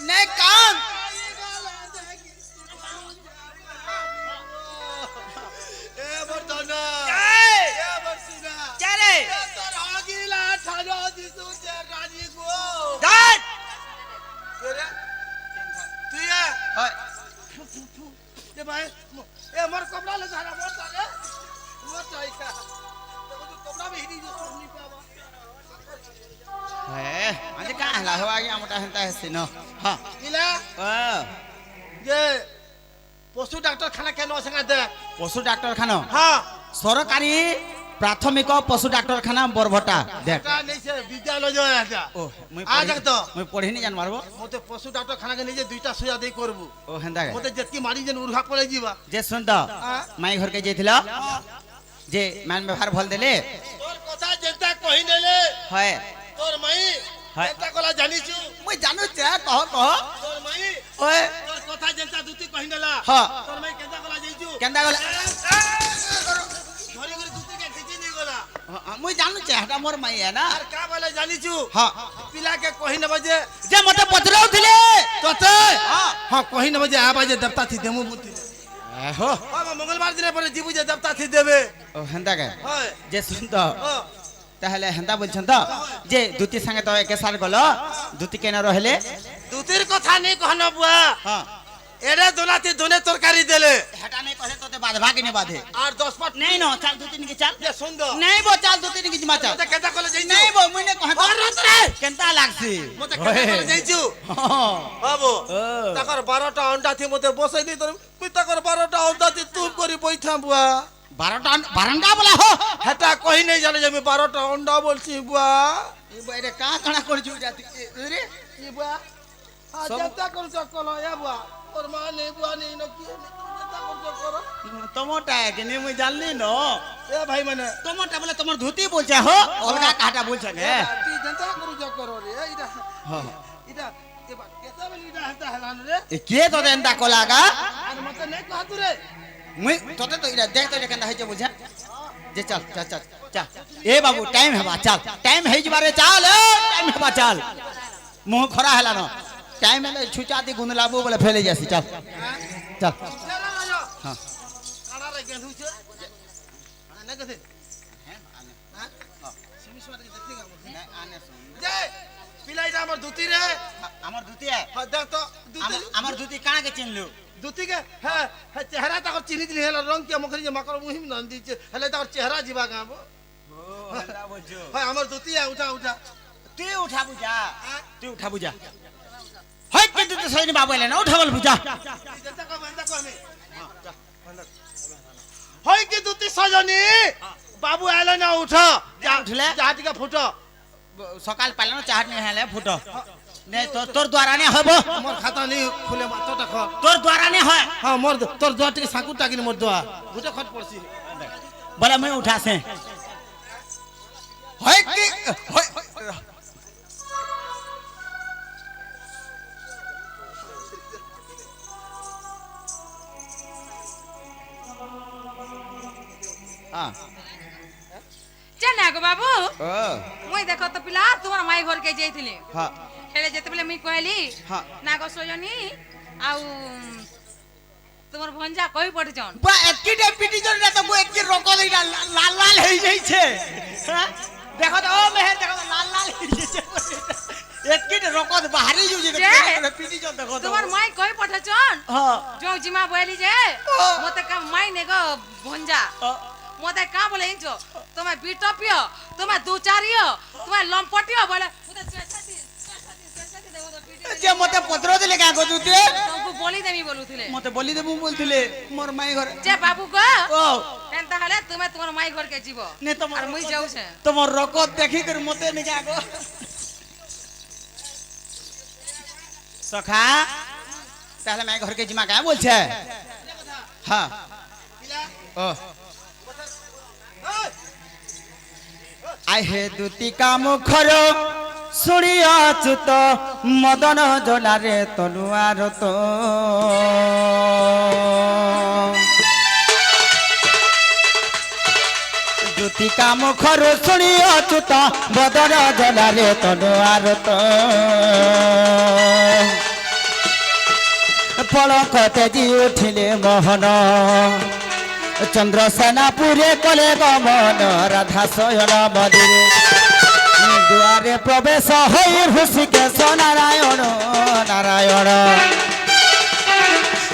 नहीं कान ए बर्तना ए ए बर्सुना क्या रे तर आगिला ठाडो दिसु ते रानी को दाद रे तू ये हाय ये भाई ए मोर कपड़ा ले जाना मोर तारे मोर चाइका तो कपड़ा भी हिडी जो सोनी पावा है आज का हला हो आगे मोटा हंता है सिनो हां किला ये पशु डाक्टर खाना केन संगा दे पशु डाक्टर खाना हां सरकारी प्राथमिक पशु डाक्टर खाना बरभटा देख का नहीं से विद्यालय जो है जा ओ मैं आ जाक तो मैं पढ़ी नहीं जान मारबो मते पशु डाक्टर खाना के नहीं दुईटा सुया दे करबू ओ हंदा मते जत्ती मारी जन उर्घा पड़े जीवा जे सुन तो माई घर के जेथिला जे मान व्यवहार भल देले तोर कथा जेता कहि नेले है तोर मई हाय। जेता कला जानिछु मैं जानू छे कह कह तोर मई ओए तोर कथा जेता दुती कहि नेला हां तोर मई केता कला जाइछु केंदा गला घरे घरे दुती के खिची नहीं गला मैं जानू छे हटा मोर माई है ना यार का बोले जानिछु हां पिला के कहि न बजे जे मते पचराउथिले तोते हां हां कहि न बजे आ बजे देवता थी देमु बुती हो हां मंगलवार दिन पर जीबू जे देवता थी देबे ओ हंदा के हाय जे सुन तो हां ताहले हंदा बोलछन तो जे दुती संगे तो एक साल गलो दुती केना रहले दुतीर कथा नहीं कहन बुआ हां एरे दोनाती दोने तरकारी देले हटा नहीं कहले तो बाधवा के नहीं बाधे 8-10 पट नहीं नो चल दुती नहीं चल ये सुन दो नहीं वो चल दुती नहीं जिमा चल मते केता कले जाइछु नहीं वो मुने कह और रे केनता लागसी मते केता कले जाइछु हां बाबू ताकर 12टा अंडा थी मते बसै नहीं तर मुई ताकर 12टा अंडा थी तुम करी बैठा बुआ 12टा बारंडा बोला हो हेटा कहि नहीं जाने जे मैं 12टा अंडा बोलछी बुआ ई बाइरे का कणा कर जू जाती रे ई बुआ आ जता कर सकलो या बुआ और मां नहीं बुआ नहीं न की जता कर करो टमाटा है कि नहीं मुई जानली नो ए भाई माने टमाटा बोले तुम्हार धोती बोलछा हो अलगा काटा बोलछा ने ती जता करो रे इदा हां इदा ए बा केता बेली इदा हता हलान रे ए के तो देंदा कोलागा और मते नहीं कहतु रे मुई तोते तो इरा देख तो केंदा है जे बुझा जे चल चल चल चल ए बाबू टाइम हेबा चल टाइम है जबारे चल ए टाइम हेबा चल मुंह खरा हला न टाइम में छुचाती गुंदलाबू बोले फैले जासी चल चल हां काना रे गेंधु छे आने कथे हां सिमिसवार के देखली गा आने सुन जे पिलाई जा हमर दुती रे हमर धोती है हां देख तो दुती हमर धोती काना के चिन्हलु दुती के है चेहरा तक चिन्हित नहीं हला रंग के मखरी जे मकर मुहिम नंदी छे हले तक चेहरा जीवा गाबो ओ हल्ला बोझो हां हमर दुती है उठा उठा तू उठा बुझा तू उठा बुझा है के तू तो सही नहीं बाबू लेना उठावल बुझा जता को बंदा को हमें होय के दुती सजनी बाबू आले ना उठा उठले जाट के फुटो सकाल पालन चाहत नहीं हेले फुटो नहीं तो तोर द्वारा नहीं हबो मोर खाता नहीं खुले मातो तक तोर द्वारा नहीं है हां मोर तोर द्वार के साकु टाकिन मोर द्वार गुटे खट पड़सी बोले मैं उठा से है कि है हां चना गो बाबू ओ मुई देखो तो पिला तुम्हार माई घर के जाइथिले हां हेले जेते बेले मुई कहली हां ना गो सोजनी आउ तुम्हार भंजा कहि पड़ जन बा एतकी डेप्यूटी जोन ना तो वो एतकी रोको दे लाल लाल है नहीं छे हां देखो तो ओ मेहर देखो लाल लाल है छे एतकी रोको दे बाहरी जो जे डेप्यूटी जोन देखो तो तुम्हार माई कहि पड़ जन हां जो जिमा बोली जे मते का माई ने गो भंजा मते का बोले इंचो तुम्हें बीटपियो तुम्हें दूचारियो तुम्हें लंपटियो बोले मते छाती देबो तो पीटी जे मते पत्रो देले का गो तुते तुमको बोली देमी बोलुथिले मते बोली देबू बोलथिले मोर माई घर जे बाबू को ओ एंता हले तुम्हें तुम्हार माई घर के जीवो ने तो और मुई जाऊ छे তোমার রকত দেখি করে মতে নি গো সখা তাহলে मैं घर के जिमा का बोलछे हां ओ आइ हे दुती काम खर सुनिया चुत मदन जलारे तनुआर तो दुती काम खर सुनिया चुत मदन जलारे तनुआर तो পলক তেজি উঠিলে মোহন চন্দ্রসেনাপুরে কলে গমন রাধা শয়ন মন্দিরে দুয়ারে প্রবেশ হই হৃষিকেশ নারায়ণ নারায়ণ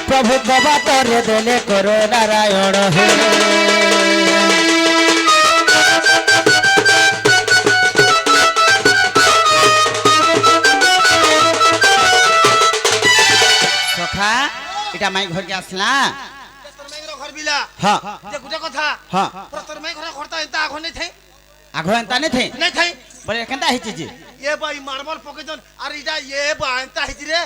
প্রভু বাতরে দেলে করো নারায়ণ হে সখা এটা মাই ঘরকে আসলা তোর মেঘর ঘর বিলা হ্যাঁ যে গুটা কথা হ্যাঁ তোর মেঘর ঘরটা এত আগুন নেই থাই আগ্রহ এন্তা নেই থে নাই থাই বলে কেনতা হইছে যে এ ভাই মার্বল পকেজন আর ইটা এ বা এন্তা হইছি রে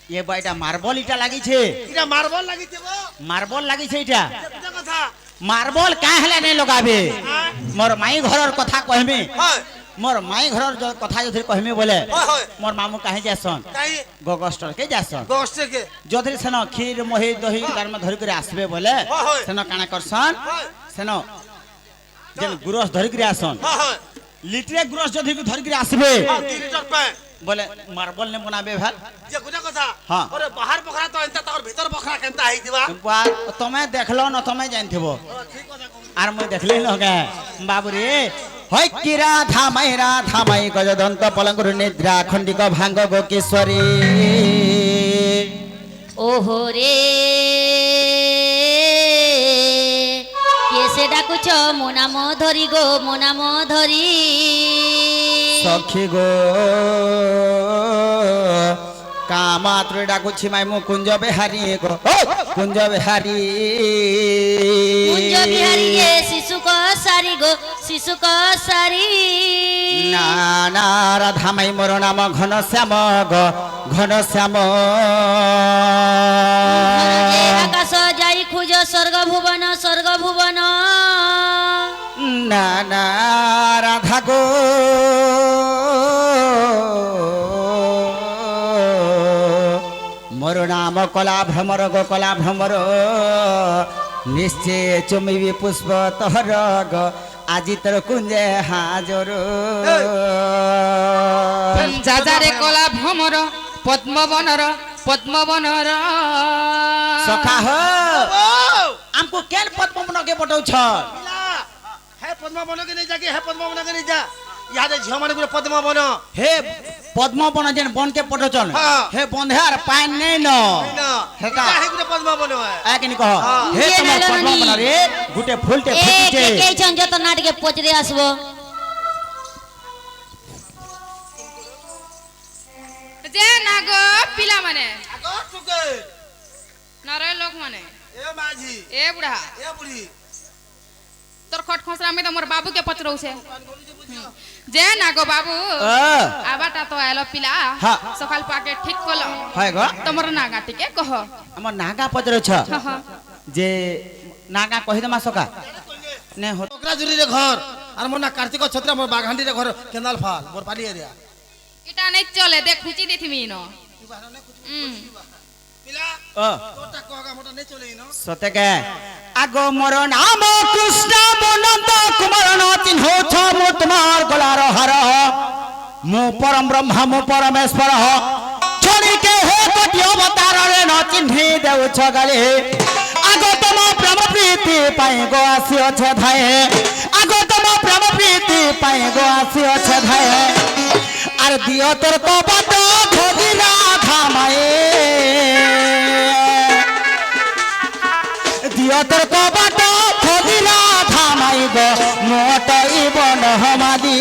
এ বা এটা মার্বল ইটা লাগিছে এটা মার্বল লাগিছে গো মার্বল লাগিছে এটা গুটা কথা মার্বল কাঁ হেলে নেই লগাবে হ্যাঁ মোর মাই ঘরর কথা কহমি হয় মোর মাই ঘরর কথা যদি কহমি বলে হয় হয় মোর মামু কাহে যাসন তাই গগস্টর কে যাসন গোষ্ঠে কে যদি সেন ক্ষীর মহি দহি গার্ম ধরি করে আসবে বলে হয়, হয়। সেন কানা করসন হয় সেন যেন গুরস ধরি করে আসন হয় হয় লিটরে গুরস যদি ধরি করে আসবে 3 লিটার পায় বলে মার্বল নে বনাবে ভাল যে গুটা কথা হ্যাঁ। ওরে বাহার বখরা তো এন্তা তোর ভিতর বখরা কেনতা হইতিবা তুমি দেখল ন তুমি জানথিব ঠিক কথা কও আর মই দেখলি নগে বাবুরে হয় কি রাধা মাই গজদন্ত পলঙ্গুর নিদ্রা খণ্ডিক ভাঙ্গ গোকেশ্বরী ওহো রে কেসে ডাকুছ মো নাম ধরি গো মো নাম ধরি সখী গো কামাত্র ডাকুছি মাই মু কুঞ্জ বিহারী গো কুঞ্জ বিহারী কুঞ্জ বিহারী রে শিশু কসারি গো শিশু কসারি না না রাধা মাই মোর নাম ঘন শ্যাম গো ঘন শ্যাম আকাশ যাই খুঁজ স্বর্গ ভুবন না না রাধা গো মোর নাম কলা ভ্রমর গো কলা ভ্রমর নিশ্চয় চুমিবি পুষ্প তহর গো আজি তোর কুঞ্জে হাজর যাজারে কলা ভ্রমর পদ্মবনর সখা হ ও আমকো কেন পদ্মবন কে পঠাউছ মিলা হে পদ্মা বনকে নেই যাকে হে পদ্মা বনকে নেই যা ইয়াদে ঝিও মানে গুলো পদ্মা বন হে পদ্মবন যেন বনকে পঠাউছন হ্যাঁ। হে বন্ধে আর পাইন নেই ন না হেতা এটা হে গুলো পদ্মা বন হয় আকেনি কহ হ্যাঁ। হে ইয়ে তোমার নাইলো পদ্মবন নানি। রে গুটে ফুলতে এ ফুটিছে কে কে ছন যত নাটকে পচরে আসবো যে না গো পিলা মানে আগো টুকে নরে লোক মানে এ মাঝি এ বুড়া এ বুড়ি তোর খট খসরা আমি তো মোর বাবু के पचरौছে যে না গো বাবু আবাটা তো আইলো পিলা হ্যাঁ। সকাল পাকে ঠিক কলো হয় গো তোমার নাগা টিকে কহ আমার নাগা পদরছ যে নাগা কহি দমা সকা নে হত ওকরাজুরি রে ঘর আর মোর না কার্তিক ছত্রা মোর বাগান্ডি রে ঘর কেনাল ফাল মোর পালি এরিয়া এটা নাই চলে দেখ খুঁচি দিথিমি ন পিলা ও তোটা কগা মোটা নে চলে ইনো সতেকে আগো মোর নাম কৃষ্ণ বনন্ত কুমার ন চিহ্ন ছ মু তোমার গলার হার মু পরম ব্রহ্ম মু পরমেশ্বর ছড়িকে হে কোটি অবতার রে ন চিহ্নি দেউছ গালে আগো তম প্রেম প্রীতি পাই গো আসি অছে ধায়ে আগো তম প্রেম প্রীতি পাই গো আসি অছে ধায়ে আর দিও তোর কপট ধরি রাধা মায়ে দিও তোর কপট ধরি রাধা মাই গো মোটই বন হমাদি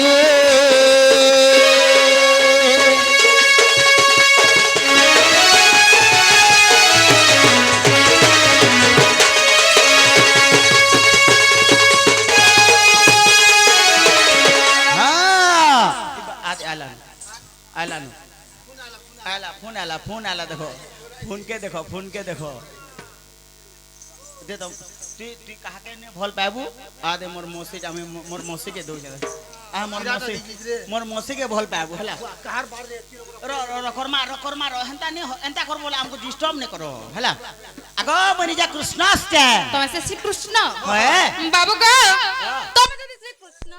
फोन आला देखो फोन के देखो दे तो तुई कहा के ने भल पाबू आ दे मोर मौसी के दो जगह आ मोर मौसी के भल पाबू हला कहार बार रे रखरमा हेंता ने एंता कर बोला हमको डिस्टर्ब ने करो हला आगो बनी जा कृष्णाष्टमी তুমি সে শ্রীকৃষ্ণ है বাবু গো তুমি যদি শ্রীকৃষ্ণ